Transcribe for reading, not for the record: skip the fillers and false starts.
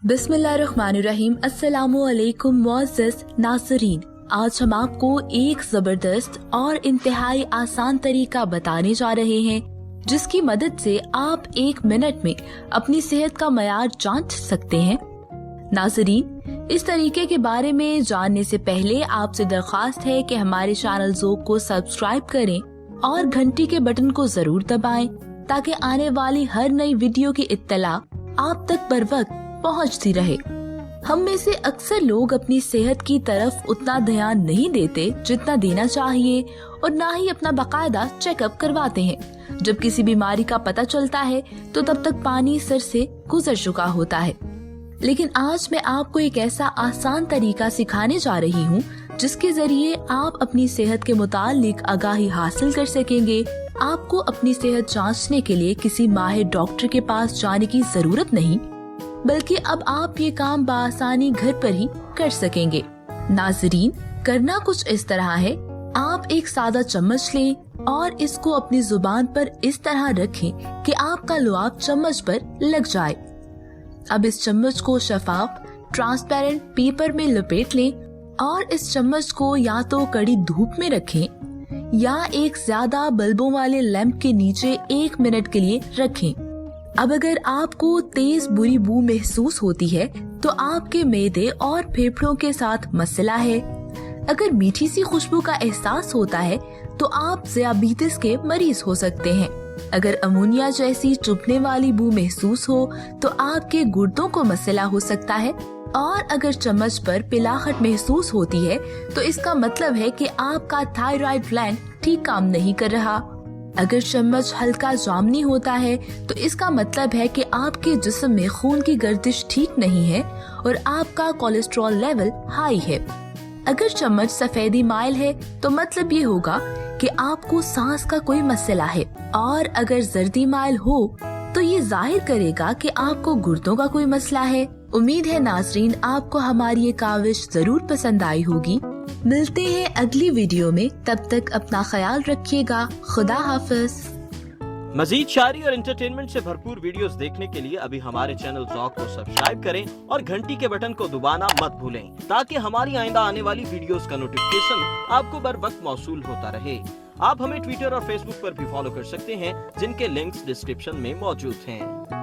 बिस्मिल्लाहिर्रहमानिर्रहीम। अस्सलामुअलैकुम मुअज़्ज़ज़ नाज़रीन, आज हम आपको एक जबरदस्त और इंतहाई आसान तरीका बताने जा रहे हैं जिसकी मदद से आप 1 मिनट में अपनी सेहत का मयार जांच सकते हैं। नाज़रीन, इस तरीके के बारे में जानने से पहले आपसे दरख्वास्त है कि हमारे चैनल ज़ोक को सब्सक्राइब करें और घंटी के बटन को जरूर दबाएं ताकि आने वाली हर नई वीडियो की इत्तला आप तक बर वक्त पहुंचती रहे। हम में से अक्सर लोग अपनी सेहत की तरफ उतना ध्यान नहीं देते जितना देना चाहिए और ना ही अपना बाकायदा चेकअप करवाते हैं। जब किसी बीमारी का पता चलता है तो तब तक पानी सर से गुजर चुका होता है। लेकिन आज मैं आपको एक ऐसा आसान तरीका सिखाने जा रही हूँ जिसके जरिए आप अपनी सेहत के मुतालिक आगाही हासिल कर सकेंगे। आपको अपनी सेहत जांचने के लिए किसी माहिर डॉक्टर के पास जाने की जरूरत नहीं, बल्कि अब आप ये काम बआसानी घर पर ही कर सकेंगे। नाज़रीन, करना कुछ इस तरह है, आप एक सादा चम्मच लें और इसको अपनी जुबान पर इस तरह रखें कि आपका लुआब चम्मच पर लग जाए। अब इस चम्मच को शफाफ ट्रांसपेरेंट पेपर में लपेट लें और इस चम्मच को या तो कड़ी धूप में रखें या एक ज्यादा बल्बों वाले लैंप के नीचे 1 मिनट के लिए रखें। अब अगर आपको तेज बुरी बू महसूस होती है तो आपके मैदे और फेफड़ों के साथ मसला है। अगर मीठी सी खुशबू का एहसास होता है तो आप ज़ियाबीतिस के मरीज हो सकते हैं। अगर अमोनिया जैसी चुभने वाली बू महसूस हो तो आपके गुर्दों को मसला हो सकता है। और अगर चम्मच पर पिलाहट महसूस होती है तो इसका मतलब है कि आपका थायराइड ग्लैंड ठीक काम नहीं कर रहा। अगर चम्मच हल्का जामनी होता है तो इसका मतलब है कि आपके जिस्म में खून की गर्दिश ठीक नहीं है और आपका कोलेस्ट्रॉल लेवल हाई है। अगर चम्मच सफेदी माइल है तो मतलब ये होगा कि आपको सांस का कोई मसला है, और अगर जर्दी माइल हो तो ये जाहिर करेगा कि आपको गुर्दों का कोई मसला है। उम्मीद है नाज़रीन आपको हमारी ये काविश जरूर पसंद आई होगी। मिलते हैं अगली वीडियो में, तब तक अपना ख्याल रखिएगा। खुदा हाफिज। मजीद शायरी और एंटरटेनमेंट से भरपूर वीडियोस देखने के लिए अभी हमारे चैनल ज़ोक को सब्सक्राइब करें और घंटी के बटन को दबाना मत भूलें ताकि हमारी आइंदा आने वाली वीडियोस का नोटिफिकेशन आपको बर वक्त मौसूल होता रहे। आप हमें ट्विटर और फेसबुक पर भी फॉलो कर सकते हैं जिनके लिंक्स डिस्क्रिप्शन में मौजूद हैं।